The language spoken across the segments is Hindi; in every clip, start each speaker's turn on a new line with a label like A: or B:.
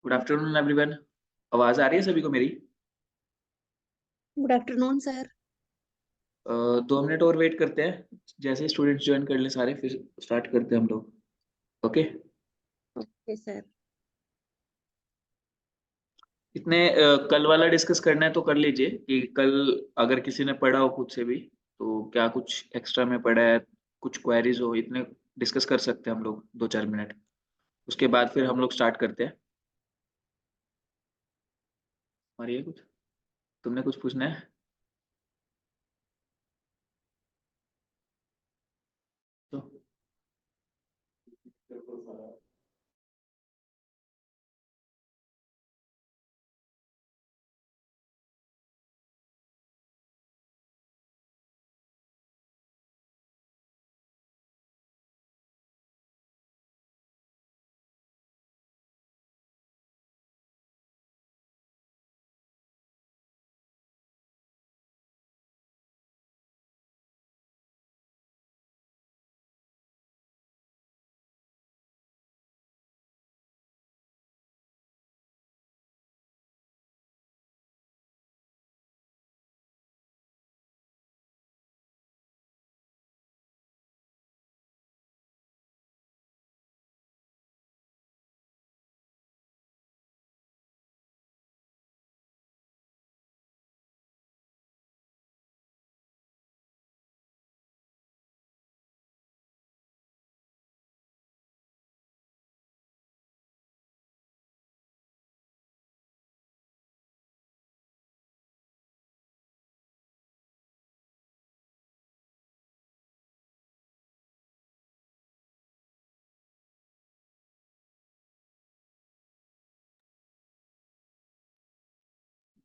A: Good afternoon everyone. आवाज आ रही है सभी को मेरी?
B: Good afternoon sir.
A: 2 मिनट और वेट करते हैं, जैसे स्टूडेंट्स ज्वाइन कर ले सारे फिर स्टार्ट करते हैं हम लोग। ओके।
B: Okay sir.
A: इतने कल वाला डिस्कस करना है तो कर लीजिए कि कल अगर किसी ने पढ़ा हो खुद से भी तो क्या कुछ एक्स्ट्रा में पढ़ा है, कुछ क्वेरीज हो, इतने डिस्कस कर सकते हैं हम लोग 2-4 मिनट। उसके बाद फिर हम लोग स्टार्ट करते हैं। और ये कुछ तुमने कुछ पूछना है तो?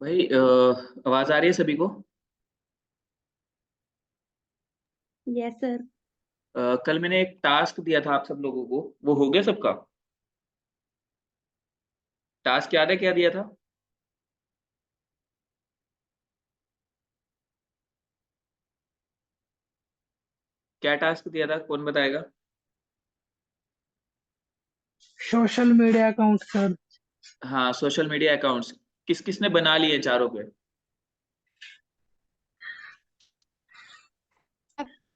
A: भाई आवाज आ रही है सभी को?
B: Yes sir.
A: कल मैंने एक टास्क दिया था आप सब लोगों को, वो हो गया सबका? टास्क याद है क्या दिया था? क्या टास्क दिया था, कौन बताएगा?
C: Social media account sir.
A: हाँ, सोशल मीडिया अकाउंट्स। किस किस ने बना लिए चारों पे?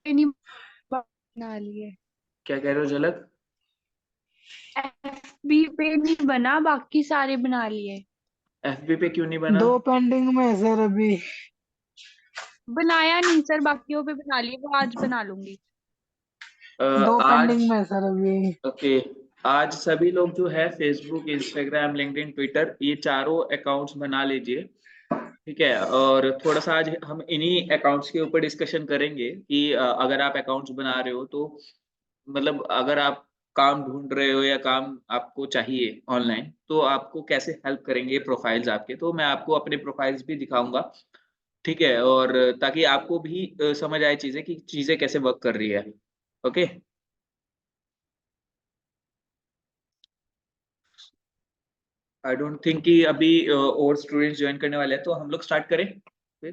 D: नहीं बना लिए।
A: क्या कह रहे हो झलक?
D: एफबी पे नहीं बना, बाकी सारे बना लिए।
A: एफबी पे क्यों नहीं बना?
C: 2 पेंडिंग में है सर अभी।
D: बनाया नहीं सर, बाकियों पे बना लिए, वो आज बना लूंगी।
C: 2 पेंडिंग
A: आज
C: में है सर अभी।
A: ओके। आज सभी लोग जो है फेसबुक, इंस्टाग्राम, लिंक्डइन, ट्विटर, ये चारों अकाउंट्स बना लीजिए। ठीक है, और थोड़ा सा आज हम इन्हीं अकाउंट्स के ऊपर डिस्कशन करेंगे कि अगर आप अकाउंट्स बना रहे हो तो मतलब अगर आप काम ढूंढ रहे हो या काम आपको चाहिए ऑनलाइन तो आपको कैसे हेल्प करेंगे प्रोफाइल्स आपके, तो मैं आपको अपने प्रोफाइल्स भी दिखाऊंगा। ठीक है, और ताकि आपको भी समझ आए चीजें कि चीजें कैसे वर्क कर रही है। ओके। आई डोंट थिंक कि अभी और स्टूडेंट्स ज्वाइन करने वाले हैं, तो हम लोग स्टार्ट करें फिर।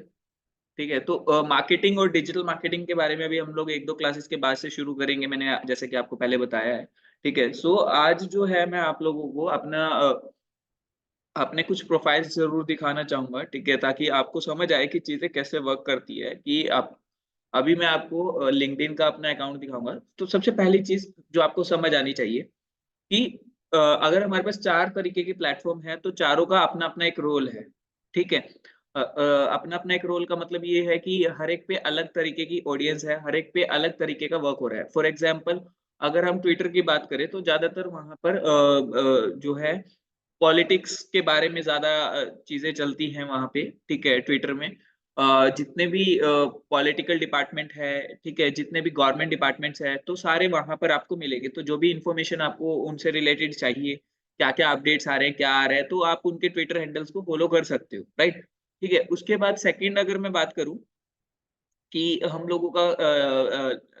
A: ठीक है, तो मार्केटिंग और डिजिटल मार्केटिंग के बारे में भी हम लोग 1-2 क्लासेस के बाद से शुरू करेंगे, मैंने जैसे कि आपको पहले बताया है। ठीक है, सो आज जो है मैं आप लोगों को अपने कुछ प्रोफाइल्स जरूर दिखाना चाहूंगा, ठीक है, ताकि आपको समझ आए कि चीजें कैसे वर्क करती है। कि आप अभी मैं आपको लिंक्डइन का अपना अकाउंट दिखाऊंगा, तो सबसे पहली चीज जो आपको समझ आनी चाहिए कि अगर हमारे पास 4 तरीके के प्लेटफॉर्म है तो चारों का अपना अपना एक रोल है। ठीक है, अपना अपना एक रोल का मतलब ये है कि हर एक पे अलग तरीके की ऑडियंस है, हर एक पे अलग तरीके का वर्क हो रहा है। फॉर एग्जाम्पल, अगर हम ट्विटर की बात करें तो ज्यादातर वहां पर जो है पॉलिटिक्स के बारे में ज्यादा चीजें चलती हैं वहां पे। ठीक है, ट्विटर में जितने भी पॉलिटिकल डिपार्टमेंट है, ठीक है, जितने भी गवर्नमेंट डिपार्टमेंट्स है, तो सारे वहां पर आपको मिलेंगे। तो जो भी इंफॉर्मेशन आपको उनसे रिलेटेड चाहिए, क्या क्या अपडेट्स आ रहे हैं, क्या आ रहा है, तो आप उनके ट्विटर हैंडल्स को फॉलो कर सकते हो, राइट। ठीक है, उसके बाद सेकंड अगर मैं बात करूं कि हम लोगों का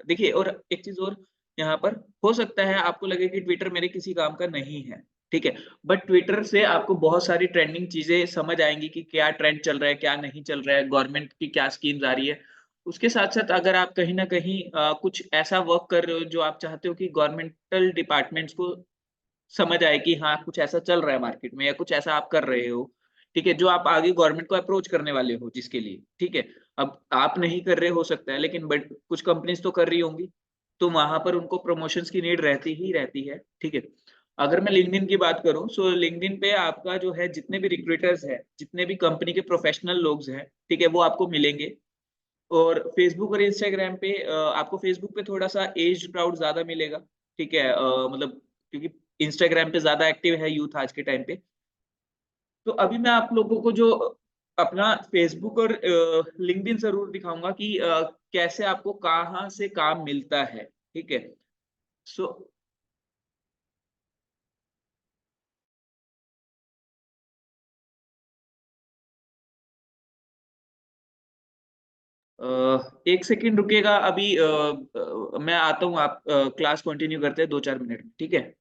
A: देखिए, और एक चीज और यहाँ पर हो सकता है आपको लगे कि ट्विटर मेरे किसी काम का नहीं है। ठीक है, बट ट्विटर से आपको बहुत सारी ट्रेंडिंग चीजें समझ आएंगी कि क्या ट्रेंड चल रहा है, क्या नहीं चल रहा है, गवर्नमेंट की क्या स्कीम्स आ रही है। उसके साथ साथ अगर आप कहीं ना कहीं कुछ ऐसा वर्क कर रहे हो जो आप चाहते हो कि गवर्नमेंटल डिपार्टमेंट्स को समझ आए कि हाँ कुछ ऐसा चल रहा है मार्केट में या कुछ ऐसा आप कर रहे हो, ठीक है, जो आप आगे गवर्नमेंट को अप्रोच करने वाले हो जिसके लिए, ठीक है। अब आप नहीं कर रहे हो सकता है, लेकिन बट कुछ कंपनीज तो कर रही होंगी, तो वहां पर उनको प्रमोशंस की नीड रहती ही रहती है, ठीक है। अगर मैं लिंक्डइन की बात करूं, सो लिंक्डइन पे आपका जो है जितने भी रिक्रूटर्स हैं, जितने भी कंपनी के प्रोफेशनल लोग हैं, ठीक है, वो आपको मिलेंगे। और फेसबुक और इंस्टाग्राम पे आपको फेसबुक पे थोड़ा सा एज क्राउड ज्यादा मिलेगा, ठीक है, मतलब क्योंकि इंस्टाग्राम पे ज्यादा एक्टिव है यूथ आज के टाइम पे। तो अभी मैं आप लोगों को जो अपना फेसबुक और लिंक्डइन जरूर दिखाऊंगा कि कैसे आपको कहाँ से काम मिलता है, ठीक है। सो एक सेकंड रुकिएगा, अभी मैं आता हूँ, आप क्लास कंटिन्यू करते हैं 2-4 मिनट में, ठीक है।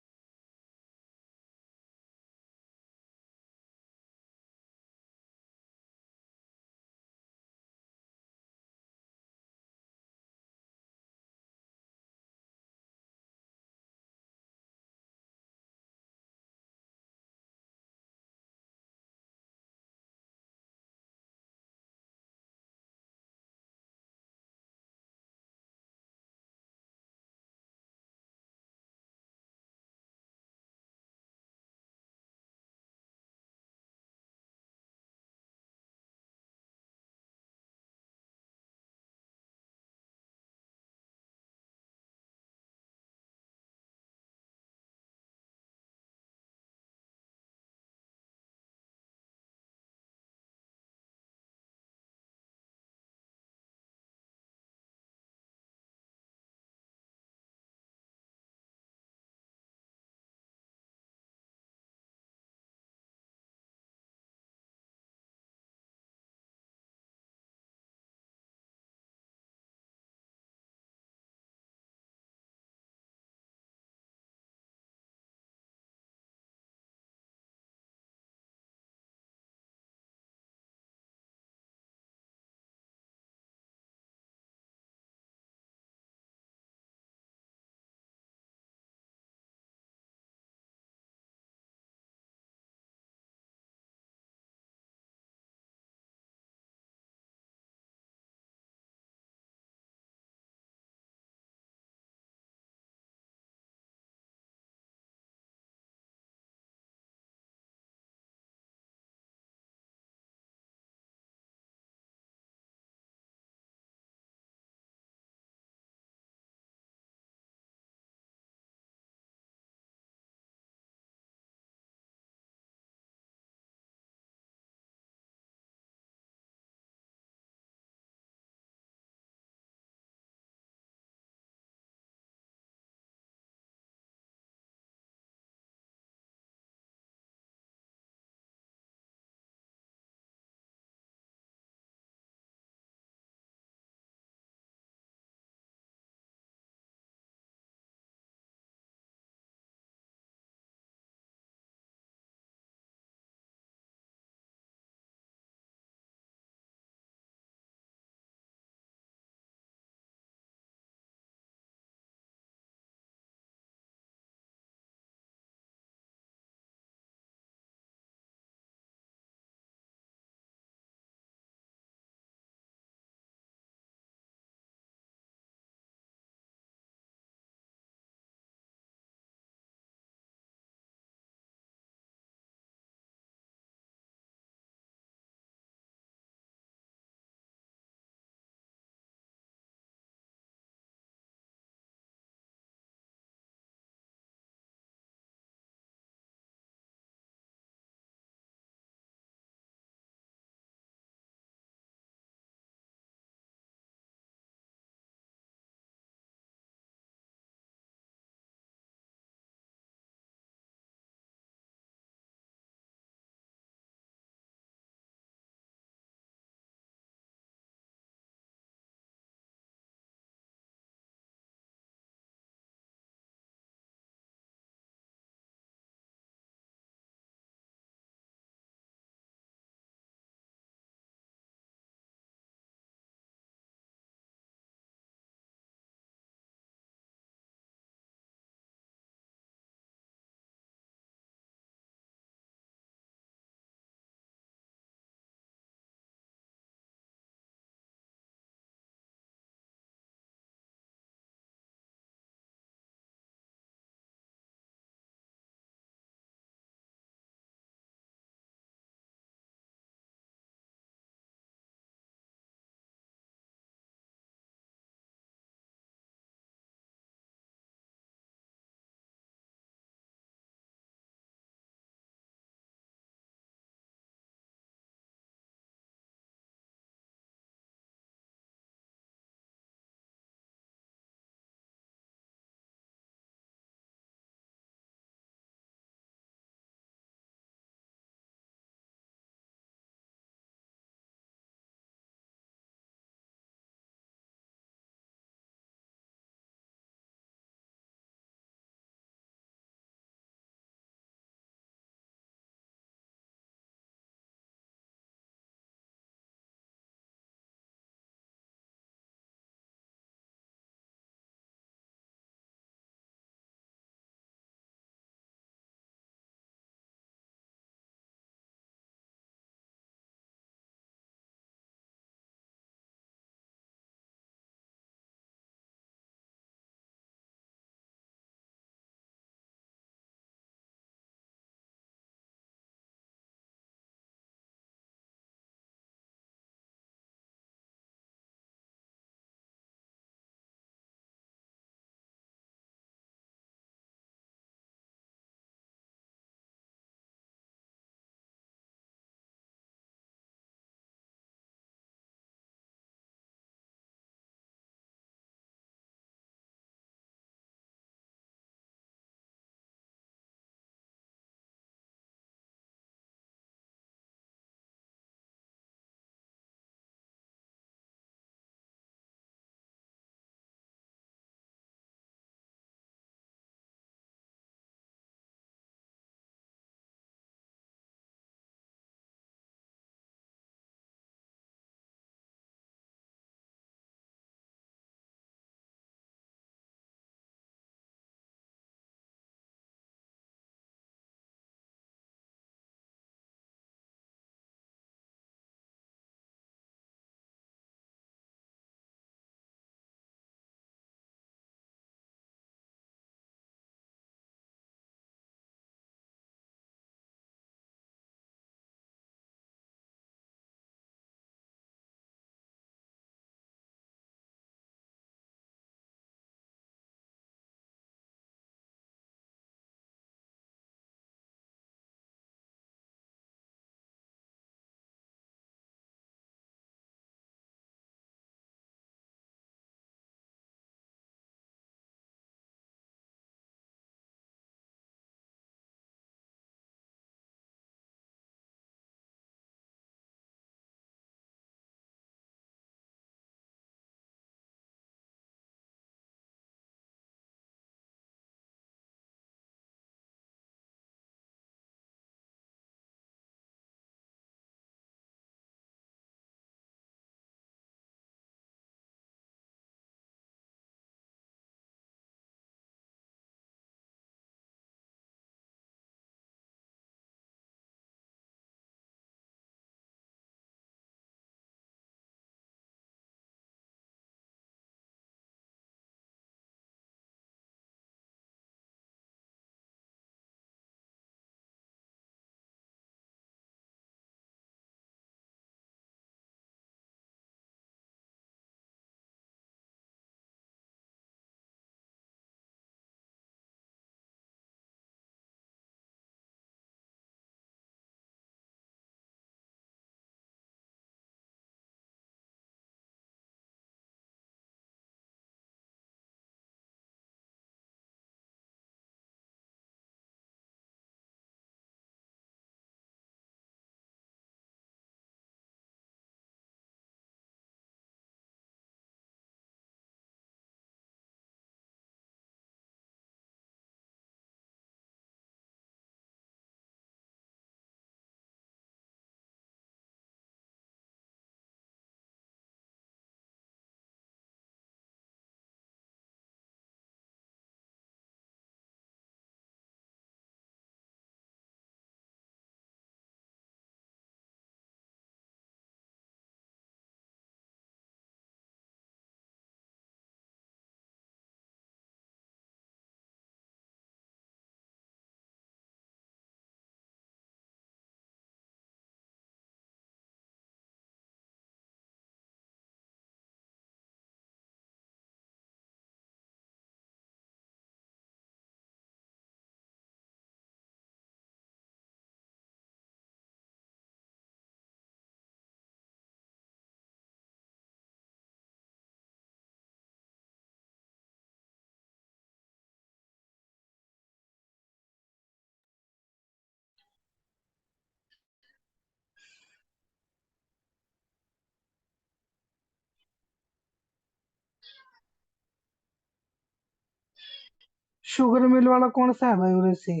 C: शुगर मिल वाला कौन सा है भाई उर्वशी?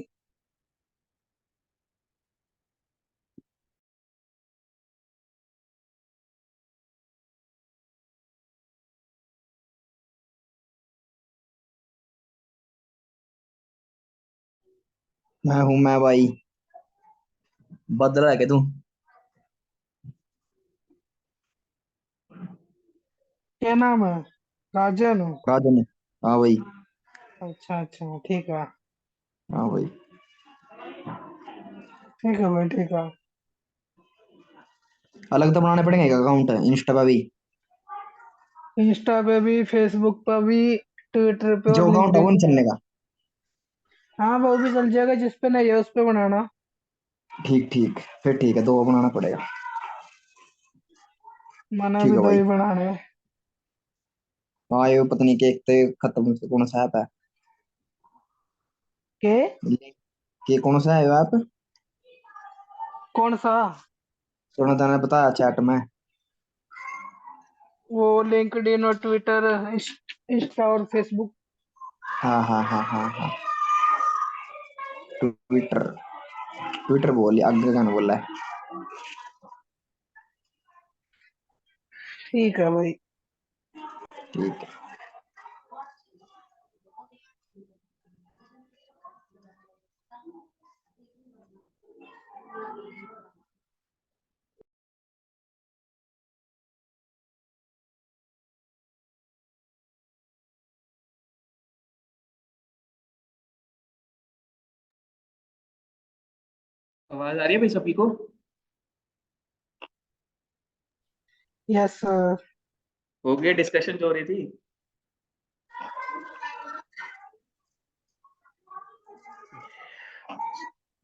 E: मैं भाई। बदल है क्या तू?
C: क्या नाम है? राजन?
E: राजन। हाँ भाई।
C: अच्छा अच्छा, ठीक है।
E: हाँ भाई।
C: ठीक है भाई, ठीक है।
E: अलग तो बनाने पड़ेंगे अकाउंट इंस्टा पे भी।
C: इंस्टा पे भी, फेसबुक पे भी, ट्विटर पे
E: जो
C: और
E: अकाउंट है वो
C: लिंक्डइन
E: नहीं
C: पे।
E: चलने का।
C: हाँ, वो भी चल जाएगा, जिस पे नहीं है उस पे बनाना।
E: ठीक ठीक। फिर ठीक है, दो बनाना पड़ेगा।
C: मैंने
E: ठीक
C: भी
E: है
C: दो
E: भाई।
C: ही बनाने हैं।
E: हाँ ये पता नहीं कि एक तो खत्म से कौन सा ऐप है।
C: के?
E: कि कौन सा है ऐप?
C: कौन सा?
E: सोना ने बताया चैट में।
C: वो लिंक्डइन और ट्विटर, इंस्टा और फेसबुक।
E: हाँ हाँ हाँ हाँ हाँ। ट्विटर। ट्विटर बोल आगे क्या बोला है।
C: ठीक है भाई।
E: ठीक है।
A: आवाज आ रही है भाई सभी को?
C: Yes sir.
A: हो गया डिस्कशन जो हो रही थी?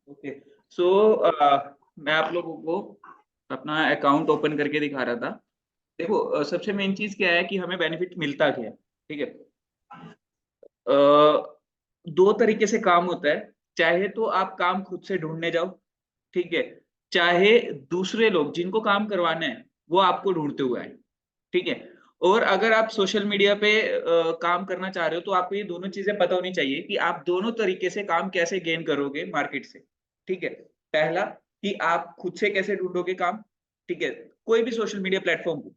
A: ओके। सो मैं आप लोगों को अपना अकाउंट ओपन करके दिखा रहा था। देखो सबसे मेन चीज क्या है कि हमें बेनिफिट मिलता क्या है। ठीक है। दो तरीके से काम होता है। चाहे तो आप काम खुद से ढूंढने जाओ, ठीक है, चाहे दूसरे लोग जिनको काम करवाना है वो आपको ढूंढते हुए आए। ठीक है। और अगर आप सोशल मीडिया पे काम करना चाह रहे हो तो आपको ये दोनों चीजें पता होनी चाहिए कि आप दोनों तरीके से काम कैसे गेन करोगे मार्केट से। ठीक है। पहला कि आप खुद से कैसे ढूंढोगे काम, ठीक है, कोई भी सोशल मीडिया प्लेटफॉर्म को।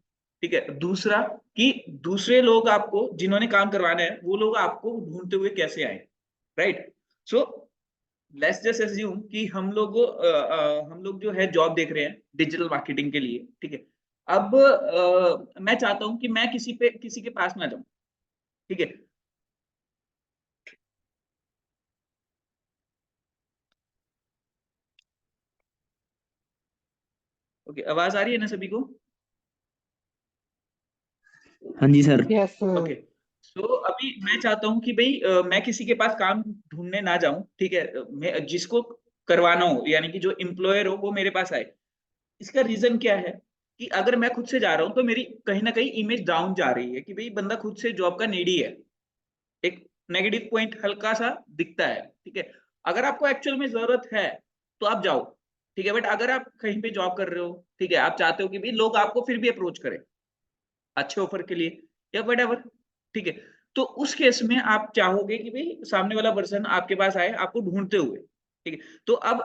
A: ठीक है। दूसरा कि दूसरे लोग आपको जिन्होंने काम करवाना है वो लोग आपको ढूंढते हुए कैसे आए। Right. So let's just assume कि हम लोग जो है जॉब देख रहे हैं डिजिटल मार्केटिंग के लिए। ठीक है। अब मैं चाहता हूं कि मैं किसी के पास ना जाऊं। ठीक है। ओके, आवाज आ रही है ना सभी को?
E: हाँ जी सर।
C: Yes sir.
A: ओके। सो अभी मैं चाहता हूं कि भाई मैं किसी के पास काम ढूंढने ना जाऊं। ठीक है। मैं जिसको करवाना हो यानी कि जो एम्प्लॉयर हो वो मेरे पास आए। इसका रीजन क्या है कि अगर मैं खुद से जा रहा हूं तो मेरी कहीं ना कहीं इमेज डाउन जा रही है कि भाई बंदा खुद से जॉब का नीडी है। एक नेगेटिव पॉइंट हल्का सा दिखता है। ठीक है। अगर आपको एक्चुअल में जरूरत है तो आप जाओ। ठीक है। बट अगर आप कहीं पे जॉब कर रहे हो, ठीक है, आप चाहते हो कि भी लोग आपको फिर भी अप्रोच करें अच्छे ऑफर के लिए या वट। ठीक है। तो उस केस में आप चाहोगे कि भाई सामने वाला पर्सन आपके पास आए आपको ढूंढते हुए। ठीक है। तो अब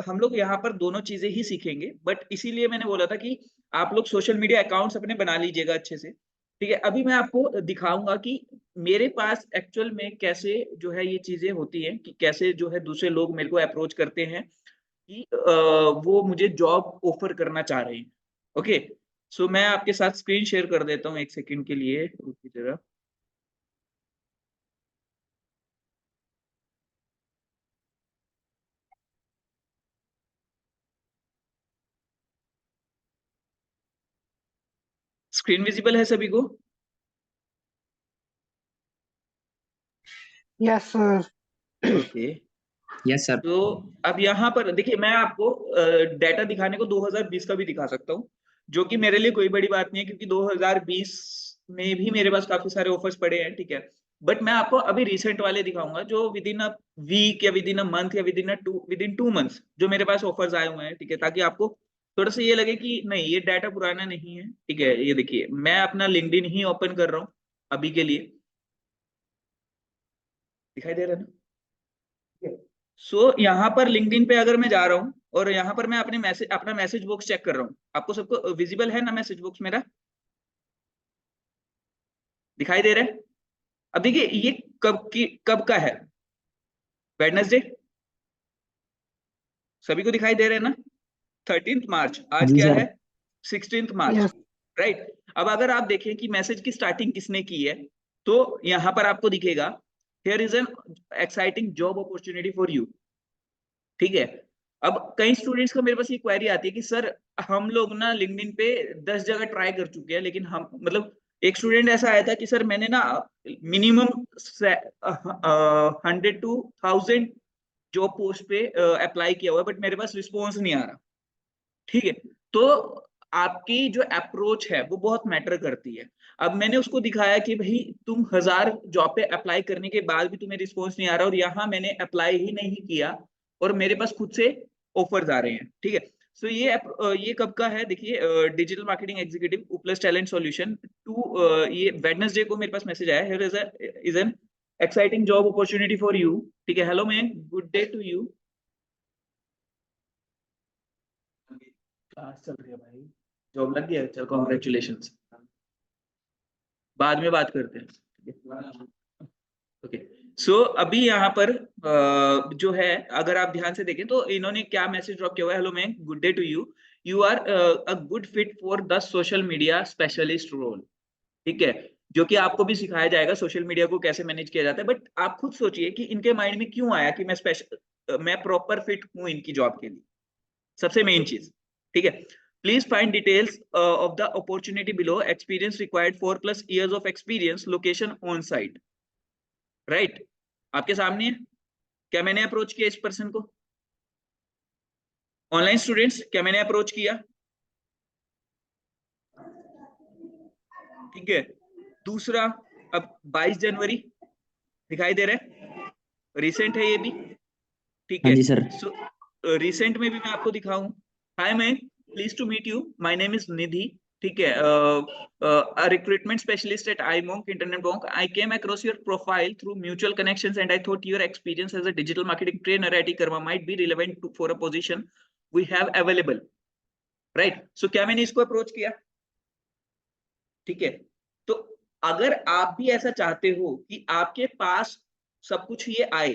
A: हम लोग यहाँ पर दोनों चीजें ही सीखेंगे बट इसीलिए मैंने बोला था कि आप लोग सोशल मीडिया अकाउंट्स अपने बना लीजिएगा अच्छे से। ठीक है। अभी मैं आपको दिखाऊंगा कि मेरे पास एक्चुअल में कैसे जो है ये चीजें होती हैं कि कैसे जो है दूसरे लोग मेरे को अप्रोच करते हैं कि वो मुझे जॉब ऑफर करना चाह रहे हैं। ओके। सो मैं आपके साथ स्क्रीन शेयर कर देता हूँ एक सेकंड के लिए, रुकिए जरा। स्क्रीन विजिबल है सभी को?
C: Yes sir.
A: Okay.
E: Yes sir.
A: तो अब यहाँ पर देखिए मैं आपको डाटा दिखाने को 2020 का भी दिखा सकता हूँ जो कि मेरे लिए कोई बड़ी बात नहीं है क्योंकि 2020 में भी मेरे पास काफी सारे ऑफर्स पड़े हैं। ठीक है। बट मैं आपको अभी रिसेंट वाले दिखाऊंगा जो विद इन अ वीक या विद इन अ मंथ या विद इन 2 मंथ्स जो मेरे पास ऑफर्स आए हुए हैं। ठीक है। ताकि आपको थोड़ा सा ये लगे कि नहीं ये डाटा पुराना नहीं है। ठीक है। ये देखिए मैं अपना लिंक्डइन ही ओपन कर रहा हूँ अभी के लिए। दिखाई दे रहा है ना? सो यहाँ पर लिंक्डइन पे अगर मैं जा रहा हूँ और यहाँ पर मैं अपना मैसेज बॉक्स चेक कर रहा हूँ, आपको सबको विजिबल है ना मैसेज बॉक्स मेरा? दिखाई दे रहा है? अब देखिए ये कब का है? वेडनेसडे। सभी को दिखाई दे रहे हैं ना? 13 मार्च। आज
E: जी
A: क्या
E: सर।
A: है? 16 मार्च।
C: Yes
A: right. अब अगर आप देखें कि मैसेज की स्टार्टिंग किसने की है, तो यहां पर आपको दिखेगा here is an exciting job opportunity for you. ठीक है। अब कई स्टूडेंट्स को मेरे पास ये क्वेरी आती है कि सर हम लोग ना लिंक्डइन पे 10 जगह ट्राई कर चुके हैं, लेकिन हम मतलब एक स्टूडेंट ऐसा आया था कि सर मैंने ना मिनिमम 100 to 1000 जॉब पोस्ट पे अप्लाई किया हुआ है, बट मेरे पास रिस्पॉन्स नहीं आ रहा। ठीक है। तो आपकी जो अप्रोच है वो बहुत मैटर करती है। अब मैंने उसको दिखाया कि भाई तुम 1000 जॉब पे अप्लाई करने के बाद भी तुम्हें रिस्पॉन्स नहीं आ रहा, और यहाँ मैंने अप्लाई ही नहीं किया और मेरे पास खुद से ऑफर्स आ रहे हैं। ठीक है। सो ये कब का है? देखिए digital marketing executive plus talent solution two, ये वेडनेसडे को मेरे पास मैसेज आया है, here is an exciting job opportunity for you. ठीक है। Hello man, good day to you. Class चल रही है भाई, जॉब लग गया, चल कॉन्ग्रेचुलेशन। बाद में बात करते हैं। ओके। सो अभी यहाँ पर जो है अगर आप ध्यान से देखें तो इन्होंने क्या मैसेज ड्रॉप किया हुआ है? Hello ma'am, good day to you, you are a good fit for the social media specialist role. ठीक है। जो कि आपको भी सिखाया जाएगा सोशल मीडिया को कैसे मैनेज किया जाता है। बट आप खुद सोचिए कि इनके माइंड में क्यों आया कि मैं प्रॉपर फिट हूँ इनकी जॉब के लिए। सबसे मेन चीज। ठीक है। Please find details of the opportunity below, experience required 4+ years of experience, location on site. Right. आपके सामने है। क्या मैंने अप्रोच किया इस पर्सन को? ऑनलाइन स्टूडेंट्स, क्या मैंने अप्रोच किया? ठीक है। दूसरा, अब 22 जनवरी दिखाई दे रहा है, रिसेंट है ये भी। ठीक
E: हाँ
A: है।
E: जी सर।
A: सो रिसेंट में भी मैं आपको दिखाऊं। Hi man, please to meet you, my name is Nidhi. ठीक है। a recruitment specialist at iMonk Internet Bank. I came across your profile through mutual connections and I thought your experience as a digital marketing trainer at Karma might be relevant for a position we have available. Right. So क्या मैंने इसको अप्रोच किया? ठीक है। तो अगर आप भी ऐसा चाहते हो कि आपके पास सब कुछ ये आए,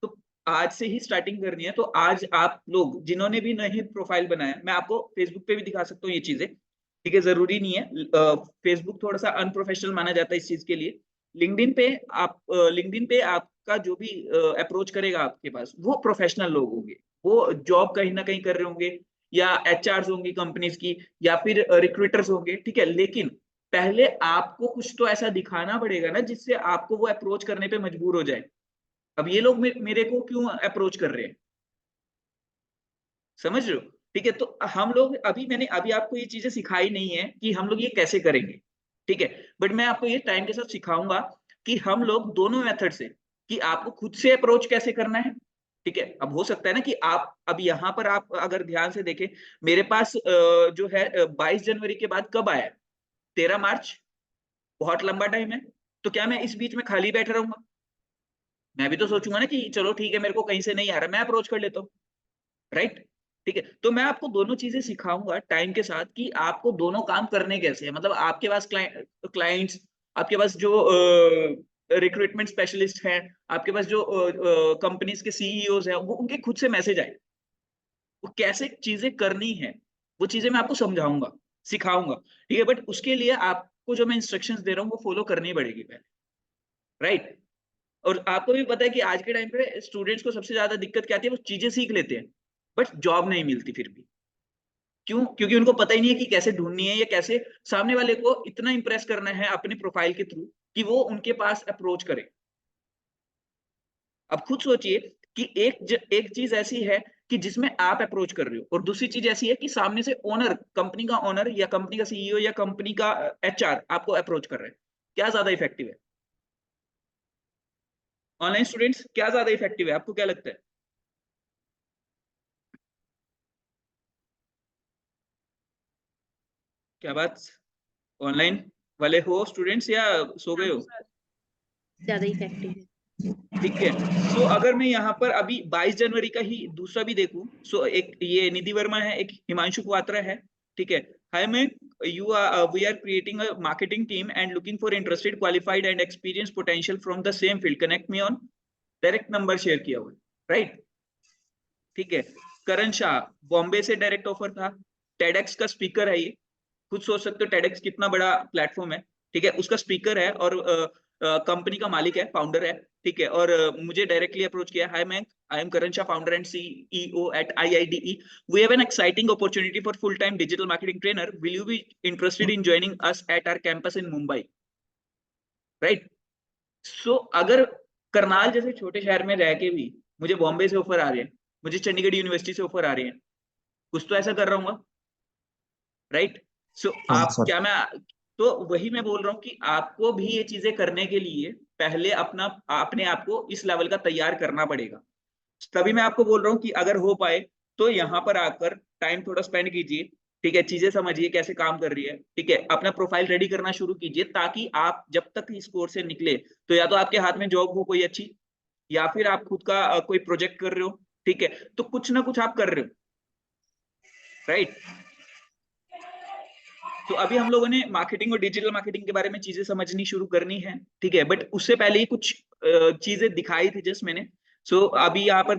A: तो आज से ही स्टार्टिंग करनी है। तो आज आप लोग जिन्होंने भी नई प्रोफाइल बनाया, मैं आपको फेसबुक पे भी दिखा सकता हूँ ये चीजें। ठीक है। जरूरी नहीं है, फेसबुक थोड़ा सा अनप्रोफेशनल माना जाता है इस चीज के लिए। लिंक्डइन पे आपका जो भी अप्रोच करेगा आपके पास, वो प्रोफेशनल लोग होंगे। वो जॉब कहीं ना कहीं कर रहे होंगे, या एचआर होंगी कंपनीज की, या फिर रिक्रूटर्स होंगे। ठीक है। लेकिन पहले आपको कुछ तो ऐसा दिखाना पड़ेगा ना जिससे आपको वो अप्रोच करने पे मजबूर हो जाए। अब ये लोग मेरे को क्यों अप्रोच कर रहे हैं? समझ रहे हो? ठीक है। तो हम लोग मैंने अभी आपको ये चीजें सिखाई नहीं है कि हम लोग ये कैसे करेंगे। ठीक है। बट मैं आपको ये टाइम के साथ सिखाऊंगा कि हम लोग दोनों मेथड से, कि आपको खुद से अप्रोच कैसे करना है। ठीक है। अब हो सकता है ना कि आप अब यहाँ पर आप अगर ध्यान से देखें, मेरे पास जो है 22 जनवरी के बाद कब आया? 13 मार्च। बहुत लंबा टाइम है। तो क्या मैं इस बीच में खाली बैठा रहूंगा? मैं भी तो सोचूंगा ना कि चलो ठीक है, मेरे को कहीं से नहीं आ रहा, मैं अप्रोच कर लेता हूँ। राइट। ठीक है। तो मैं आपको दोनों चीजें सिखाऊंगा टाइम के साथ कि आपको दोनों काम करने कैसे हैं। मतलब आपके पास क्लाइंट्स, आपके पास जो रिक्रूटमेंट स्पेशलिस्ट हैं, आपके पास जो कंपनीज के सीईओज हैं, वो उनके खुद से मैसेज आए, वो कैसे चीजें करनी है, वो चीजें मैं आपको समझाऊंगा, सिखाऊंगा। ठीक है। बट उसके लिए आपको जो मैं इंस्ट्रक्शंस दे रहा हूँ वो फॉलो करनी पड़ेगी पहले। राइट। और आपको भी पता है कि आज के टाइम पे स्टूडेंट्स को सबसे ज्यादा दिक्कत क्या आती है? वो चीजें सीख लेते हैं बट जॉब नहीं मिलती फिर भी। क्यों? क्योंकि उनको पता ही नहीं है कि कैसे ढूंढनी है, या कैसे सामने वाले को इतना इंप्रेस करना है अपने प्रोफाइल के थ्रू कि वो उनके पास अप्रोच करे। अब खुद सोचिए कि एक चीज ऐसी है कि जिसमें आप अप्रोच कर रहे हो, और दूसरी चीज ऐसी है कि सामने से ओनर, कंपनी का ओनर या कंपनी का सीईओ या कंपनी का एचआर आपको अप्रोच कर रहे हैं। क्या ज्यादा इफेक्टिव है? ऑनलाइन स्टूडेंट्स, क्या ज्यादा इफेक्टिव है? आपको क्या लगता है? क्या बात? ऑनलाइन वाले हो स्टूडेंट्स या सो
D: हाँ
A: गए हो?
D: सर।
B: ज्यादा इफेक्टिव है।
A: ठीक है। सो अगर मैं यहाँ पर अभी 22 जनवरी का ही दूसरा भी देखूं, सो एक ये निधि वर्मा है, एक हिमांशु क्वात्रा है, ठीक है। हाय मैं we are creating a marketing team and looking for interested qualified and experience potential from the same field, connect me on, direct number share किया हुआ है, राइट। ठीक है। करण शाह, बॉम्बे से डायरेक्ट ऑफर था, टेडेक्स का स्पीकर है ये, खुद सोच सकते हो टेडेक्स कितना बड़ा प्लेटफॉर्म है, ठीक है। उसका स्पीकर है और कंपनी का मालिक है, फाउंडर है, ठीक है। और मुझे डायरेक्टली अप्रोच किया, हाय मैं I am Karan Shah, founder and CEO at IIDE, we have an exciting opportunity for full time digital marketing trainer, will you be interested in joining us at our campus in Mumbai, right. So अगर करनाल जैसे छोटे शहर में रह के भी मुझे बॉम्बे से ऑफर आ रहे हैं, मुझे चंडीगढ़ यूनिवर्सिटी से ऑफर आ रहे हैं, कुछ तो ऐसा कर रहा हूँ, राइट। सो
E: हाँ
A: आप
E: सर।
A: क्या मैं, तो वही मैं बोल रहा हूँ कि आपको भी ये चीजें करने के लिए पहले अपने आप को इस लेवल का तैयार करना पड़ेगा। तभी मैं आपको बोल रहा हूँ कि अगर हो पाए तो यहाँ पर आकर टाइम थोड़ा स्पेंड कीजिए, ठीक है, चीजें समझिए कैसे काम कर रही है, ठीक है, अपना प्रोफाइल रेडी करना शुरू कीजिए, ताकि आप जब तक इस कोर्स से निकले तो या तो आपके हाथ में जॉब हो कोई अच्छी, या फिर आप खुद का कोई प्रोजेक्ट कर रहे हो, ठीक है, तो कुछ ना कुछ आप कर रहे हो, राइट। तो अभी हम लोगों ने मार्केटिंग और डिजिटल मार्केटिंग के बारे में चीजें समझनी शुरू करनी है, ठीक है, बट उससे पहले ही कुछ चीजें दिखाई थी जस्ट मैंने। सो अभी यहाँ पर